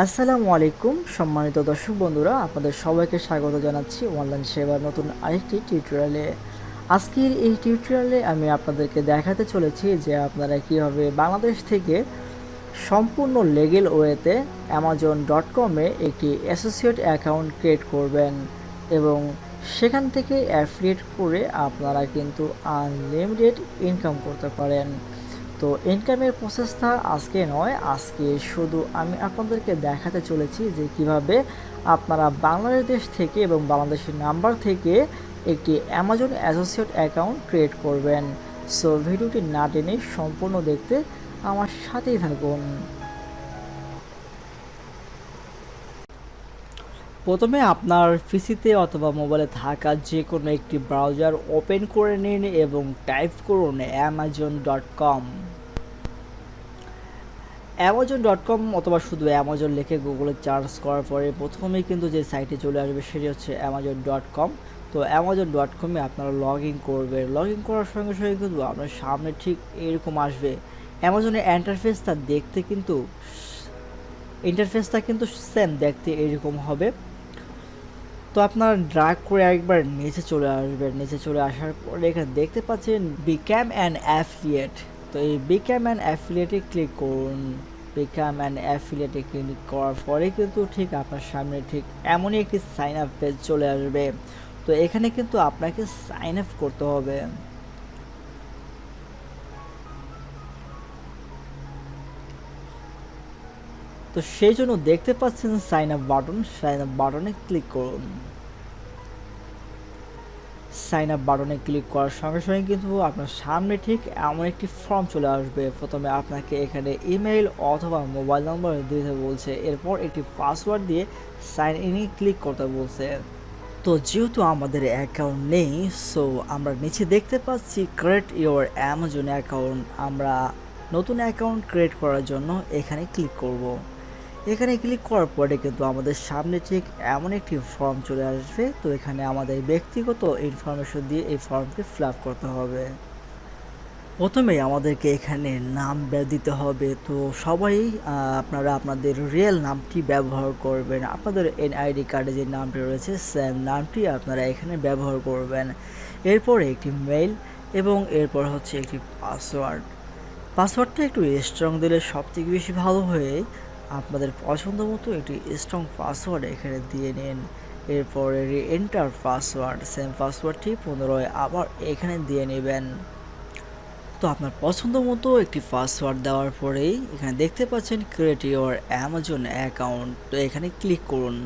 আসসালামু আলাইকুম সম্মানিত দর্শক বন্ধুরা, আপনাদের সবাইকে স্বাগত জানাচ্ছি অনলাইন সেবার নতুন আরেকটি টিউটোরিয়ালে। আজকের এই টিউটোরিয়ালে আমি আপনাদেরকে দেখাতে চলেছি যে আপনারা কীভাবে বাংলাদেশ থেকে সম্পূর্ণ লিগ্যাল ওয়েতে amazon.com-এ একটি অ্যাসোসিয়েট অ্যাকাউন্ট ক্রিয়েট করবেন এবং সেখান থেকে অ্যাফিলিয়েট করে আপনারা কিন্তু আনলিমিটেড ইনকাম করতে পারেন। তো ইনকামের প্রসেসটা আজকে নয়, আজকে শুধু আমি আপনাদেরকে দেখাতে চলেছি যে কিভাবে আপনারা বাংলাদেশ থেকে এবং বাংলাদেশের নাম্বার থেকে একটি অ্যামাজন অ্যাসোসিয়েট অ্যাকাউন্ট ক্রিয়েট করবেন। সো ভিডিওটি না টেনে সম্পূর্ণ দেখতে আমার সাথেই থাকুন। প্রথমে আপনার পিসিতে অথবা মোবাইলে থাকা যে কোনো একটি ব্রাউজার ওপেন করে নিন এবং টাইপ করুন amazon.com। amazon.com অথবা শুধু অ্যামাজন লিখে গুগলে সার্চ করার পরে প্রথমেই কিন্তু যে সাইটে চলে আসবে সেটি হচ্ছে amazon.com। তো amazon.com-এ আপনারা লগ ইন করবেন। লগ ইন করার সঙ্গে সঙ্গে কিন্তু আপনার সামনে ঠিক এরকম আসবে। অ্যামাজনের ইন্টারফেসটা কিন্তু সেম দেখতে এরকম হবে। তো আপনারা ড্র্যাগ করে একবার নিচে চলে আসবেন। নিচে চলে আসার পরে এখানে দেখতে পাচ্ছেন বিকাম অ্যান অ্যাফিলিয়েট। তো এই বিকাম অ্যান অ্যাফিলিয়েটে ক্লিক করুন। বিকাম অ্যান অ্যাফিলিয়েটে ক্লিক করার পরে কিন্তু ঠিক আপনার সামনে ঠিক এমনই একটি সাইন আপ পেজ চলে আসবে। তো এখানে কিন্তু আপনাকে সাইন আপ করতে হবে। তো সেই জন্য দেখতে পাচ্ছেন সাইন আপ বাটনে ক্লিক করুন। সাইন আপ বাটনে ক্লিক করার সঙ্গে সঙ্গে কিন্তু আপনার সামনে ঠিক এমন একটি ফর্ম চলে আসবে। প্রথমে আপনাকে এখানে ইমেইল অথবা মোবাইল নম্বর দিতে বলছে, এরপর একটি পাসওয়ার্ড দিয়ে সাইন ইনে ক্লিক করতে বলছে। তো যেহেতু আমাদের অ্যাকাউন্ট নেই, সো আমরা নিচে দেখতে পাচ্ছি ক্রিয়েট ইওর অ্যামাজন অ্যাকাউন্ট। আমরা নতুন অ্যাকাউন্ট ক্রিয়েট করার জন্য এখানে ক্লিক করব। এখানে ক্লিক করার পরে কিন্তু আমাদের সামনে ঠিক এমন একটি ফর্ম চলে আসবে। তো এখানে আমাদের ব্যক্তিগত ইনফরমেশন দিয়ে এই ফর্মটি ফিল আপ করতে হবে। প্রথমেই আমাদেরকে এখানে নাম দিতে হবে। তো সবাই আপনারা আপনাদের রিয়েল নামটি ব্যবহার করবেন। আপনাদের এনআইডি কার্ডে যে নামটি রয়েছে সেম নামটি আপনারা এখানে ব্যবহার করবেন। এরপরে একটি মেইল এবং এরপর হচ্ছে একটি পাসওয়ার্ডটা একটু স্ট্রং দিলে সবথেকে বেশি ভালো হয়ে আপনাদের পছন্দ মতো একটি স্ট্রং পাসওয়ার্ড এখানে দিয়ে নিন। এরপরে এন্টার পাসওয়ার্ড, সেম পাসওয়ার্ডটি পুনরায় আবার এখানে দিয়ে নেবেন। তো আপনার পছন্দ মতো একটি পাসওয়ার্ড দেওয়ার পরেই এখানে দেখতে পাচ্ছেন ক্রিয়েট ইওর অ্যামাজন অ্যাকাউন্ট। তো এখানে ক্লিক করুন।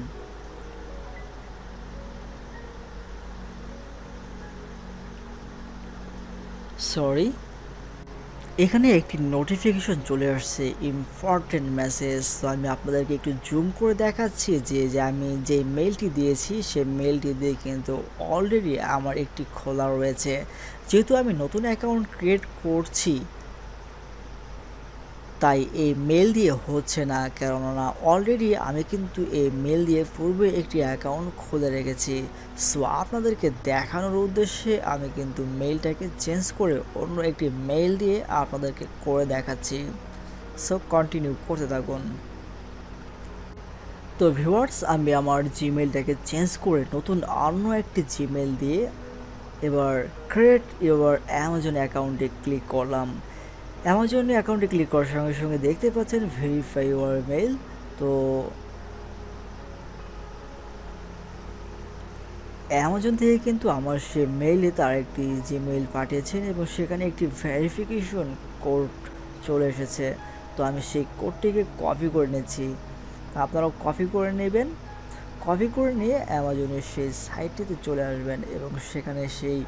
এখানে একটি নোটিফিকেশন চলে আসছে ইম্পর্টেন্ট মেসেজ। তো আমি আপনাদেরকে একটু জুম করে দেখাচ্ছি যে আমি যে মেইলটি দিয়েছি সেই মেইলটি দিয়ে কিন্তু অলরেডি আমার একটি খোলা রয়েছে। যেহেতু আমি নতুন অ্যাকাউন্ট ক্রিয়েট করছি তাই এই মেল দিয়ে হচ্ছে না, কেননা অলরেডি আমি কিন্তু এই মেল দিয়ে পূর্বে একটি অ্যাকাউন্ট খুলে রেখেছি। সো আপনাদেরকে দেখানোর উদ্দেশ্যে আমি কিন্তু মেইলটাকে চেঞ্জ করে অন্য একটি মেইল দিয়ে আপনাদেরকে করে দেখাচ্ছি। সো কন্টিনিউ করতে থাকুন। তো ভিউয়ার্স, আমি আমার জিমেইলটাকে চেঞ্জ করে নতুন অন্য একটি জিমেইল দিয়ে এবার ক্রিয়েট ইওর অ্যামাজন অ্যাকাউন্টে ক্লিক করলাম। অ্যামাজন অ্যাকাউন্টে ক্লিক করার সঙ্গে সঙ্গে দেখতে পাচ্ছেন ভেরিফাই ইওর মেইল। তো অ্যামাজন থেকে কিন্তু আমার সে মেইলে তার একটি জিমেইল পাঠিয়েছেন এবং সেখানে একটি ভেরিফিকেশন কোড চলে এসেছে। তো আমি সেই কোডটিকে কপি করে নিচ্ছি। আপনারাও কপি করে নেবেন। কপি করে নিয়ে অ্যামাজনের সেই সাইটটিতে চলে আসবেন এবং সেখানে সেই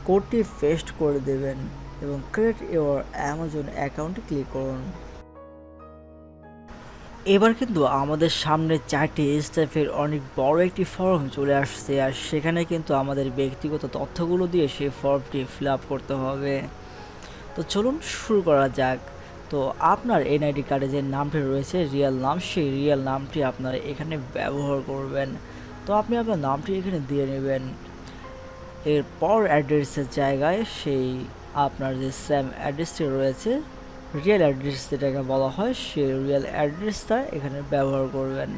কোডটি পেস্ট করে দেবেন এবং ক্রিয়েট ইওর অ্যামাজন অ্যাকাউন্টে ক্লিক করুন। এবার কিন্তু আমাদের সামনে 4টি স্টেপের অনেক বড় একটি ফর্ম চলে আসছে, আর সেখানে কিন্তু আমাদের ব্যক্তিগত তথ্যগুলো দিয়ে সেই ফর্মটি ফিল আপ করতে হবে। তো চলুন শুরু করা যাক। তো আপনার এনআইডি কার্ডে যে নামটি রয়েছে রিয়েল নাম, সেই রিয়েল নামটি আপনারা এখানে ব্যবহার করবেন। তো আপনি আপনার নামটি এখানে দিয়ে নেবেন। এরপর অ্যাড্রেসের জায়গায় সেই আপনার যে সেম অ্যাড্রেসটি রয়েছে রিয়েল অ্যাড্রেস যেটাকে বলা হয় সেই রিয়েল অ্যাড্রেসটা এখানে ব্যবহার করবেন।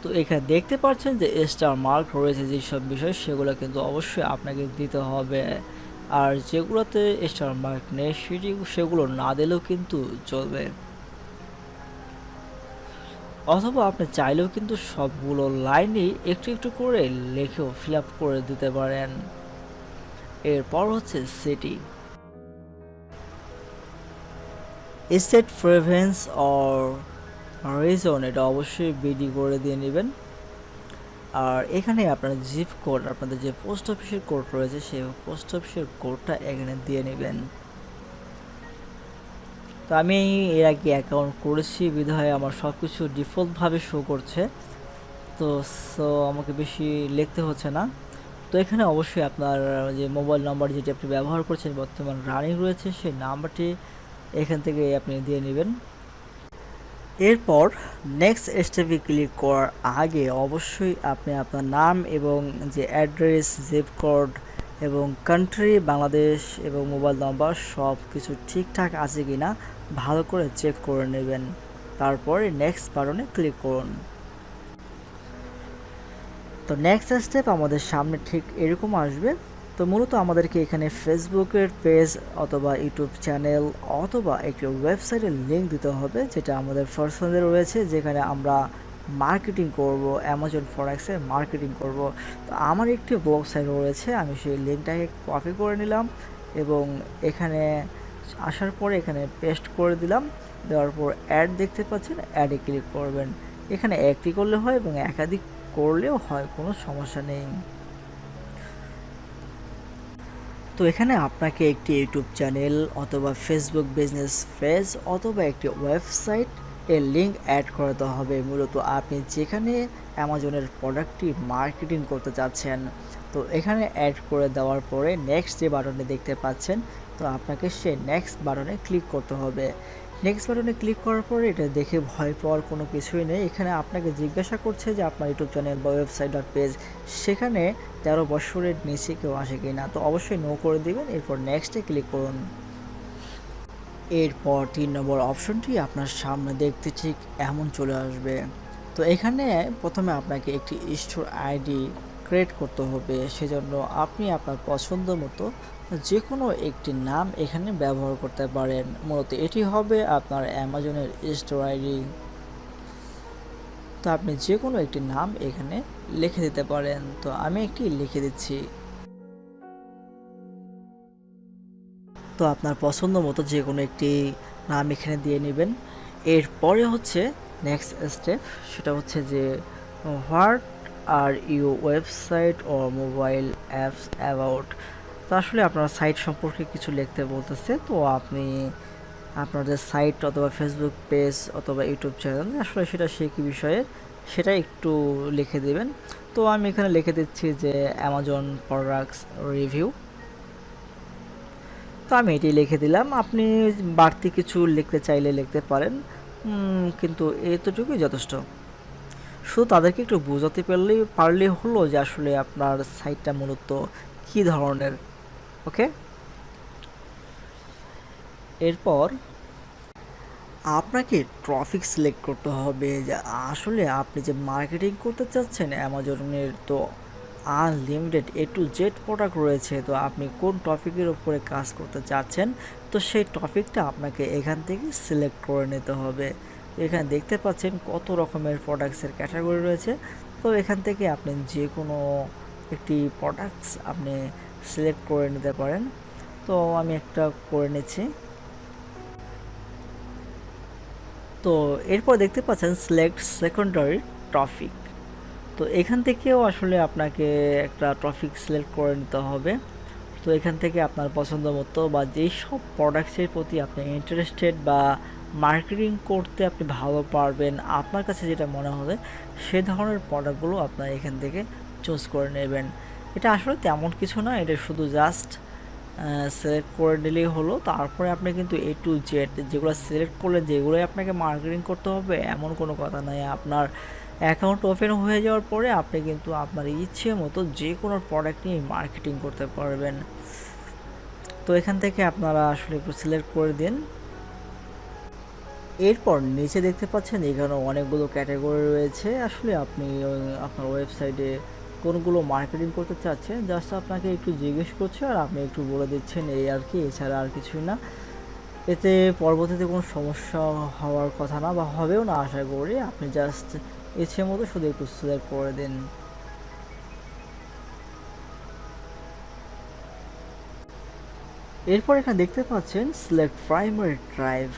তো এখানে দেখতে পাচ্ছেন যে স্টার মার্ক রয়েছে যেসব বিষয় সেগুলো কিন্তু অবশ্যই আপনাকে দিতে হবে, আর যেগুলোতে স্টার মার্ক নেই সেগুলো না দিলেও কিন্তু চলবে। অথবা আপনি চাইলেও কিন্তু সবগুলো লাইনই একটু একটু করে লিখেও ফিল আপ করে দিতে পারেন। এরপর হচ্ছে city, state, Province or reason, এটা অবশ্যই বিডি করে দিয়ে নেবেন। আর এখানে আপনার জিপ কোড, আপনাদের যে পোস্ট অফিসের কোড রয়েছে সেই পোস্ট অফিসের কোডটা এখানে দিয়ে নেবেন। তো আমি এর আগে অ্যাকাউন্ট করেছি বিধায় আমার সব কিছু ডিফল্টভাবে শো করছে, তো আমাকে বেশি লিখতে হচ্ছে না। তো এখানে অবশ্যই আপনার যে মোবাইল নাম্বার যেটি আপনি ব্যবহার করছেন বর্তমান রানিং রয়েছে সেই নাম্বারটি এখান থেকে আপনি দিয়ে নেবেন। এরপর নেক্সট স্টেপে ক্লিক করার আগে অবশ্যই আপনি আপনার নাম এবং যে অ্যাড্রেস, জিপ কোড এবং কান্ট্রি বাংলাদেশ এবং মোবাইল নাম্বার সব কিছু ঠিকঠাক আছে কি না ভালো করে চেক করে নেবেন। তারপরে নেক্সট বাটনে ক্লিক করুন। তো নেক্সট স্টেপ আমাদের সামনে ঠিক এরকম আসবে। তো মূলত আমাদেরকে এখানে ফেসবুকের পেজ অথবা ইউটিউব চ্যানেল অথবা একটি ওয়েবসাইটের লিঙ্ক দিতে হবে যেটা আমাদের পার্সোনালি রয়েছে, যেখানে আমরা মার্কেটিং করব, অ্যামাজন ফরেক্সের মার্কেটিং করব। তো আমার একটি ওয়েবসাইট রয়েছে, আমি সেই লিঙ্কটাকে কপি করে নিলাম এবং এখানে আসার পরে এখানে পেস্ট করে দিলাম। দেওয়ার পর অ্যাড দেখতে পাচ্ছেন, অ্যাডে ক্লিক করবেন। এখানে একটি করলে হয় এবং একাধিক করলেও হয়, কোনো সমস্যা নেই। তো এখানে আপনাকে একটি ইউটিউব চ্যানেল অথবা ফেসবুক বিজনেস পেজ অথবা একটি ওয়েবসাইট এর লিঙ্ক অ্যাড করতে হবে, মূলত আপনি যেখানে অ্যামাজনের প্রোডাক্টটি মার্কেটিং করতে চাচ্ছেন। তো এখানে অ্যাড করে দেওয়ার পরে নেক্সট যে বাটনটি দেখতে পাচ্ছেন, তো আপনাকে সে নেক্সট বাটনে ক্লিক করতে হবে। নেক্সট বাটনে ক্লিক করার পরে এটা দেখে ভয় পাওয়ার কোনো কিছুই নেই। এখানে আপনাকে জিজ্ঞাসা করছে যে আপনার ইউটিউব চ্যানেল বা ওয়েবসাইট আর পেজ সেখানে 13 বছরের নিচে কেউ আসে কি না, তো অবশ্যই নো করে দিবেন। এরপর নেক্সটে ক্লিক করুন। এরপর 3 নম্বর অপশনটি আপনার সামনে দেখতে ঠিক এমন চলে আসবে। তো এখানে প্রথমে আপনাকে একটি স্টোর আইডি ক্রিয়েট করতে হবে, সেজন্য আপনি আপনার পছন্দ মতো যে কোনো একটি নাম এখানে ব্যবহার করতে পারেন। মূলত এটি হবে আপনার অ্যামাজনের স্টোর আইডি। তো আপনি যে কোনো একটি নাম এখানে লিখে দিতে পারেন। তো আমি একটি লিখে দিচ্ছি। তো আপনার পছন্দ মতো যে কোনো একটি নাম এখানে দিয়ে নেবেন। এরপরে হচ্ছে নেক্সট স্টেপ, সেটা হচ্ছে যে হোয়াট আর ইউ ওয়েবসাইট ও মোবাইল অ্যাপস অ্যাবাউট। তো আসলে আপনার সাইট সম্পর্কে কিছু লিখতে বলতেছে। তো আপনি আপনার যে সাইট অথবা ফেসবুক পেজ অথবা ইউটিউব চ্যানেল আসলে সেটা সে কী বিষয়ে সেটা একটু লিখে দেবেন। তো আমি এখানে লিখে দিচ্ছি যে অ্যামাজন প্রোডাক্টস রিভিউ। তো আমি এটি লিখে দিলাম। আপনি বাড়তি কিছু লিখতে চাইলে লিখতে পারেন, কিন্তু এতটুকুই যথেষ্ট। শুধু তাদেরকে একটু বোঝাতে পারলেই হলো যে আসলে আপনার সাইটটা মূলত কী ধরনের। ওকে, এরপর আপনাকে টপিক সিলেক্ট করতে হবে যে আসলে আপনি যে মার্কেটিং করতে চাচ্ছেন অ্যামাজনের, তো unlimited A to Z product রয়েছে। তো আপনি কোন টপিকের উপরে কাজ করতে চাচ্ছেন, তো সেই টপিকটা আপনাকে এখান থেকে সিলেক্ট করে নিতে হবে। এখানে দেখতে পাচ্ছেন কত রকমের প্রোডাক্টসের ক্যাটাগরি রয়েছে। তো এখান থেকে আপনি যে কোনো একটি প্রোডাক্টস আপনি সিলেক্ট করে নিতে পারেন। তো আমি একটা করে নিচ্ছি। তো এরপর দেখতে পাচ্ছেন সিলেক্ট সেকেন্ডারি টপিক। তো এখান থেকেও আসলে আপনাকে একটা টপিক সিলেক্ট করে নিতে হবে। তো এখান থেকে আপনার পছন্দ মতো বা যেই সব প্রোডাক্টসের প্রতি আপনি ইন্টারেস্টেড বা মার্কেটিং করতে আপনি ভালো পারবেন, আপনার কাছে যেটা মনে হবে সে ধরনের প্রোডাক্টগুলো আপনার এখান থেকে চুজ করে নেবেন। এটা আসলে তেমন কিছু না, এটা শুধু জাস্ট সিলেক্ট করে নিলেই হলো। তারপরে আপনি কিন্তু A to Z যেগুলো সিলেক্ট করলে যেগুলোই আপনাকে মার্কেটিং করতে হবে এমন কোনো কথা নাই। আপনার অ্যাকাউন্ট ওপেন হয়ে যাওয়ার পরে আপনি কিন্তু আপনার ইচ্ছে মতো যে কোনো প্রোডাক্ট নিয়ে মার্কেটিং করতে পারবেন। তো এখান থেকে আপনারা আসলে একটু সিলেক্ট করে দিন। এরপর নিচে দেখতে পাচ্ছেন এখানে অনেকগুলো ক্যাটাগরি রয়েছে। আসলে আপনি আপনার ওয়েবসাইটে কোনগুলো মার্কেটিং করতে চাচ্ছেন জাস্ট আপনাকে একটু জিজ্ঞেস করছে আর আপনি একটু বলে দিচ্ছেন, এই আর কি, এছাড়া আর কিছুই না। এতে পরবর্তীতে কোনো সমস্যা হওয়ার কথা না বা হবেও না আশা করি। আপনি জাস্ট ইচ্ছে মতো শুধু একটু সিলেক্ট করে দিন। এরপর এখানে দেখতে পাচ্ছেন select primary drive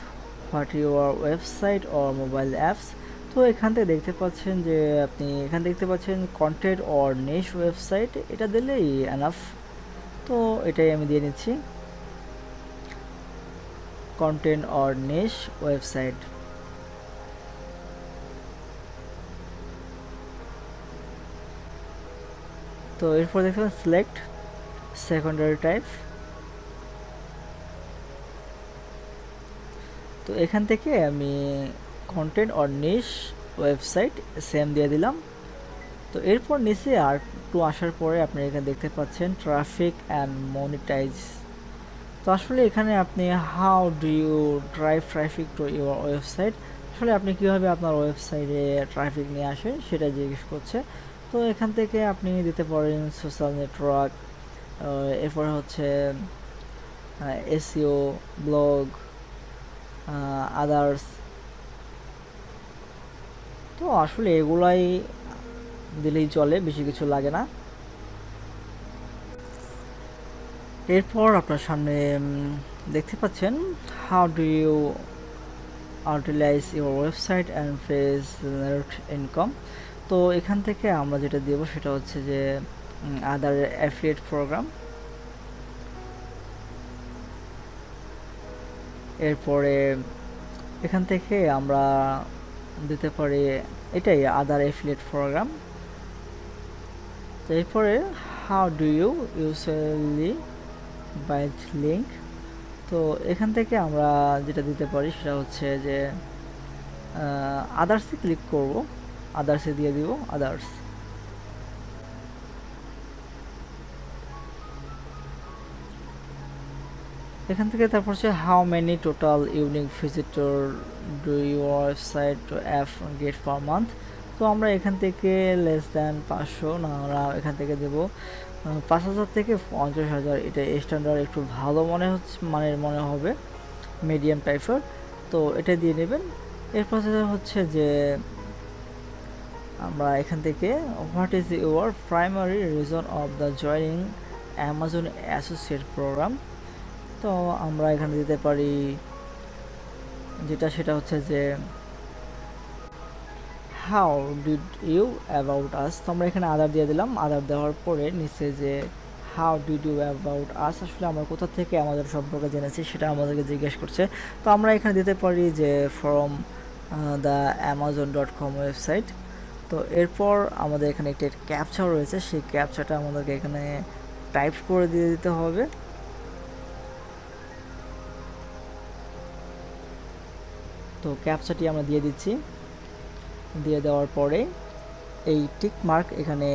what your website or mobile apps. তো এখান থেকে দেখতে পাচ্ছেন যে আপনি এখানে দেখতে পাচ্ছেন কন্টেন্ট অর নিশ ওয়েবসাইট, এটা দিলেই এনাফ। তো এটাই আমি দিয়ে নিচ্ছি, কন্টেন্ট অর নিশ ওয়েবসাইট। তো এরপর দেখতে পাচ্ছেন সিলেক্ট সেকেন্ডারি টাইপ। তো এখান থেকে আমি content or niche website same দিয়ে দিলাম। তো এরপর নিচে আর একটু আসার পরে আপনি এখানে দেখতে পাচ্ছেন ট্রাফিক অ্যান্ড মনিটাইজ। তো আসলে এখানে আপনি how do you drive traffic to your website, আসলে আপনি কীভাবে আপনার ওয়েবসাইটে ট্রাফিক নিয়ে আসেন সেটা জিজ্ঞেস করছে। তো এখান থেকে আপনি দিতে পারেন সোশ্যাল নেটওয়ার্ক, এরপরে হচ্ছে এসইও, ব্লগ, আদার্স। তো আসলে এগুলাই দিলেই চলে, বেশি কিছু লাগে না। এরপর আপনার সামনে দেখতে পাচ্ছেন how do you utilize your website and face generate income. তো এখান থেকে আমরা যেটা দেবো সেটা হচ্ছে যে আদার অ্যাফিলিয়েট প্রোগ্রাম। এরপরে এখান থেকে আমরা দিতে পারি এটাই আদার অ্যাফিলিয়েট প্রোগ্রাম। তো এরপরে how do you usually bite link. তো এখান থেকে আমরা যেটা দিতে পারি সেটা হচ্ছে যে আদার্সে ক্লিক করব, আদার্সে দিয়ে দিব আদার্স। এখান থেকে তারপর হচ্ছে how many total unique visitor do your website to app get per month. তো আমরা এখান থেকে লেস দ্যান 500 না, আমরা এখান থেকে দেবো 5,000 থেকে 50,000। এটা স্ট্যান্ডার্ড একটু ভালো মানের মনে হবে, মিডিয়াম টাইপের। তো এটা দিয়ে নেবেন। এরপর হচ্ছে যে আমরা এখান থেকে what is your primary reason of the joining Amazon associate program. তো আমরা এখানে দিতে পারি যেটা সেটা হচ্ছে যে how did you about us. তো আমরা এখানে আদার দিয়ে দিলাম। আদার দেওয়ার পরে নিচে যে how did you about us, আসলে আমরা কোথা থেকে আমাদের সম্পর্কে জেনেছি সেটা আমাদেরকে জিজ্ঞেস করছে। তো আমরা এখানে দিতে পারি যে ফ্রম দ্য amazon.com ওয়েবসাইট। তো এরপর আমাদের এখানে একটি ক্যাপচা রয়েছে, সেই ক্যাপচাটা আমাদেরকে এখানে টাইপ করে দিয়ে দিতে হবে। তো ক্যাপচাটি আমরা দিয়ে দিচ্ছি। দিয়ে দেওয়ার পরে এই টিক মার্ক এখানে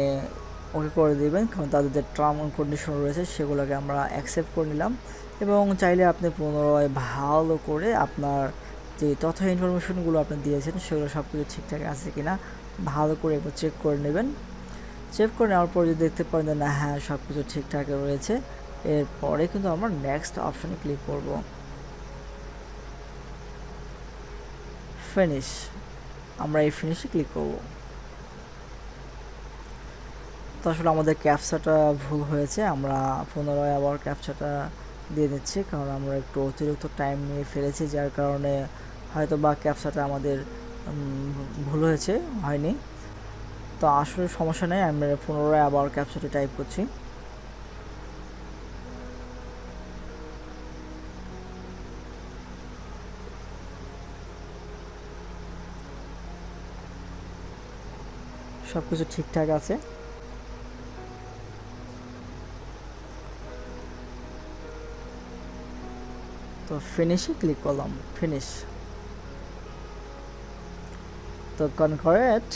ওকে করে দেবেন, কারণ তাদের যে টার্ম অ্যান্ড কন্ডিশন রয়েছে সেগুলোকে আমরা অ্যাকসেপ্ট করে নিলাম। এবং চাইলে আপনি পুনরায় ভালো করে আপনার যে তথ্য ইনফরমেশনগুলো আপনি দিয়েছেন সেগুলো সব কিছু ঠিকঠাক আছে কিনা ভালো করে একবার চেক করে নেবেন। চেক করে নেওয়ার পর যদি দেখতে পারেন যে না, হ্যাঁ, সব কিছু ঠিকঠাক রয়েছে, এরপরে কিন্তু আমরা নেক্সট অপশানে ক্লিক করব, ফিনিশ। আমরা এই ফিনিশে ক্লিক করব। তো আসলে আমাদের ক্যাপচাটা ভুল হয়েছে, আমরা পুনরায় আবার ক্যাপচাটা দিয়ে দিচ্ছি, কারণ আমরা একটু অতিরিক্ত টাইম নিয়ে ফেলেছি, যার কারণে হয়তো বা ক্যাপচাটা আমাদের ভুল হয়েছে, হয়নি। তো আসলে সমস্যা নেই, আমরা পুনরায় আবার ক্যাপচাটা টাইপ করছি। সব কিছু ঠিকঠাক আছে। তো ফিনিশে ক্লিক করলাম, ফিনিশ। তো কনগ্রেট,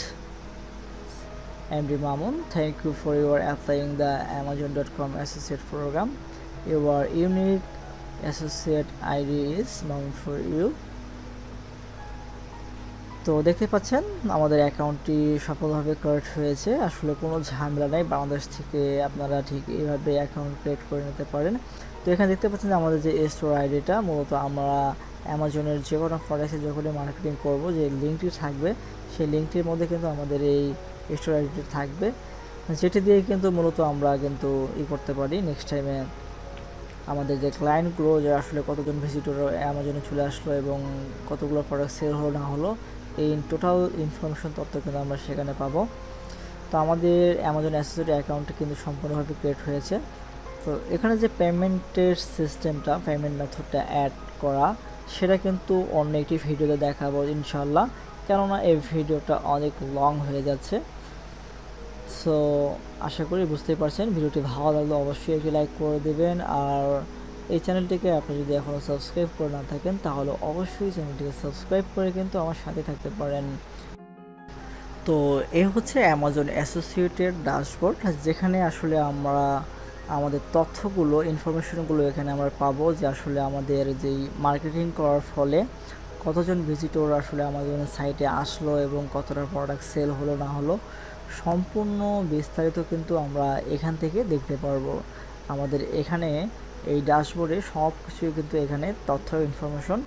MD Mamun, thank you for your applying the Amazon.com associate program. Your unique associate ID is known for you. তো দেখতে পাচ্ছেন আমাদের অ্যাকাউন্টটি সফলভাবে ক্রিয়েট হয়েছে। আসলে কোনো ঝামেলা নেই, বাংলাদেশ থেকে আপনারা ঠিক এইভাবে অ্যাকাউন্ট ক্রিয়েট করে নিতে পারেন। তো এখানে দেখতে পাচ্ছেন যে আমাদের যে স্টোর আইডিটা মূলত আমরা অ্যামাজনের যে কোনো প্রোডাক্টে যখনই মার্কেটিং করব, যে লিঙ্কটি থাকবে সেই লিঙ্কটির মধ্যে কিন্তু আমাদের এই স্টোর আইডিটি থাকবে, যেটি দিয়ে কিন্তু মূলত আমরা কিন্তু করতে পারি নেক্সট টাইমে আমাদের যে ক্লায়েন্টগুলো, যে আসলে কতজন ভিজিটর অ্যামাজনে চলে আসলো এবং কতগুলো প্রোডাক্ট সেল হলো না হলো, এই টোটাল ইনফরমেশন তথ্য কিন্তু আমরা সেখানে পাবো। তো আমাদের অ্যামাজন অ্যাসোসিয়েট অ্যাকাউন্টটি কিন্তু সম্পূর্ণভাবে ক্রিয়েট হয়েছে। তো এখানে যে পেমেন্টের সিস্টেমটা, পেমেন্ট মেথডটা অ্যাড করা, সেটা কিন্তু অন্য একটি ভিডিওতে দেখাবো ইনশাল্লাহ, কেননা এই ভিডিওটা অনেক লং হয়ে যাচ্ছে। সো আশা করি বুঝতেই পারছেন। ভিডিওটি ভালো লাগলে অবশ্যই একটি লাইক করে দেবেন, আর এই চ্যানেলটিকে আপনি যদি এখনও সাবস্ক্রাইব করে না থাকেন তাহলে অবশ্যই চ্যানেলটিকে সাবস্ক্রাইব করে কিন্তু আমার সাথে থাকতে পারেন। তো এই হচ্ছে অ্যামাজন অ্যাসোসিয়েটের ড্যাশবোর্ড, যেখানে আসলে আমরা আমাদের তথ্যগুলো, ইনফরমেশনগুলো এখানে আমরা পাবো, যে আসলে আমাদের যেই মার্কেটিং করার ফলে কতজন ভিজিটর আসলে আমাদের সাইটে আসলো এবং কতটা প্রোডাক্ট সেল হলো না হলো, সম্পূর্ণ বিস্তারিত কিন্তু আমরা এখান থেকে দেখতে পারবো। আমাদের এখানে এই ড্যাশবোর্ডে সব কিছুই কিন্তু এখানে তথ্য ইনফরমেশন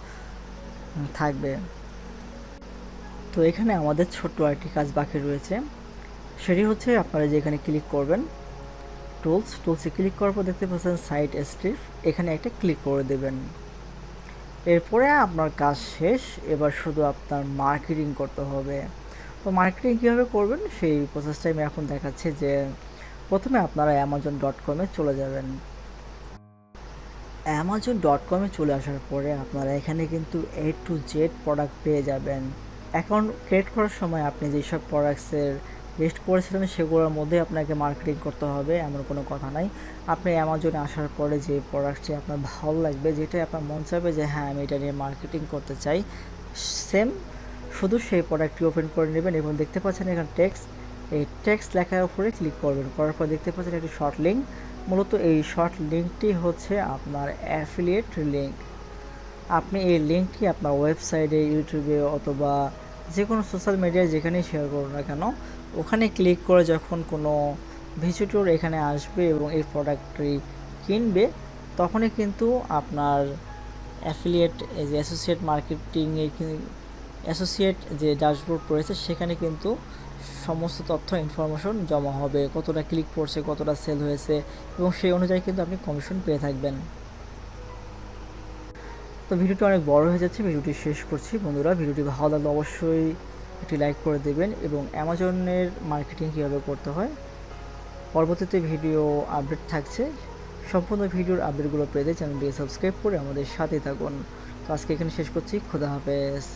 থাকবে। তো এখানে আমাদের ছোট্ট একটি কাজ বাকি রয়েছে, সেটি হচ্ছে আপনারা যে এখানে ক্লিক করবেন টুলসে ক্লিক করার পর দেখতে পাচ্ছেন সাইট স্ট্রিপ, এখানে একটা ক্লিক করে দেবেন। এরপরে আপনার কাজ শেষ, এবার শুধু আপনার মার্কেটিং করতে হবে। তো মার্কেটিং কীভাবে করবেন সেই প্রসেসটাই আমি এখন দেখাচ্ছি। যে প্রথমে আপনারা Amazon.com-এ চলে যাবেন। Amazon.com-এ চলে আসার পরে আপনারা এখানে কিন্তু A to Z প্রোডাক্ট পেয়ে যাবেন। অ্যাকাউন্ট ক্রিয়েট করার সময় আপনি যেসব প্রোডাক্টসের লিস্ট করেছিলেন সেগুলোর মধ্যে আপনাকে মার্কেটিং করতে হবে, এমন কোনো কথা নাই। আপনি অ্যামাজনে আসার পরে যে প্রোডাক্টটি আপনার ভালো লাগবে, যেটাই আপনার মন চাইবে যে হ্যাঁ আমি এটা নিয়ে মার্কেটিং করতে চাই, সেম শুধু সেই প্রোডাক্টটি ওপেন করে নেবেন এবং দেখতে পাচ্ছেন এখানে টেক্সট, এই টেক্সট লেখার উপরে ক্লিক করবেন। করার পর দেখতে পাচ্ছেন একটি শর্ট লিঙ্ক, মূলত এই শর্ট লিঙ্কটি হচ্ছে আপনার অ্যাফিলিয়েট লিঙ্ক। আপনি এই লিঙ্কটি আপনার ওয়েবসাইটে, ইউটিউবে অথবা যে কোনো সোশ্যাল মিডিয়ায় যেখানেই শেয়ার করুন না কেন, ওখানে ক্লিক করে যখন কোনো ভিজিটর এখানে আসবে এবং এই প্রোডাক্টটি কিনবে, তখনই কিন্তু আপনার অ্যাফিলিয়েট যে অ্যাসোসিয়েট মার্কেটিংয়ে অ্যাসোসিয়েট যে ড্যাশবোর্ড রয়েছে সেখানে কিন্তু সমস্ত তথ্য ইনফরমেশন জমা হবে, কতটা ক্লিক করছে, কতটা সেল হয়েছে, এবং সেই অনুযায়ী কিন্তু আপনি কমিশন পেয়ে থাকবেন। তো ভিডিওটি অনেক বড় হয়ে যাচ্ছে, ভিডিওটি শেষ করছি। বন্ধুরা, ভিডিওটি ভালো লাগলে অবশ্যই একটি লাইক করে দেবেন এবং অ্যামাজনের মার্কেটিং কীভাবে করতে হয় পরবর্তীতে ভিডিও আপডেট থাকছে। সম্পূর্ণ ভিডিওর আপডেটগুলো পেতে চ্যানেলটিকে সাবস্ক্রাইব করে আমাদের সাথে থাকুন। তো আজকে এখানে শেষ করছি। খোদা হাফেজ।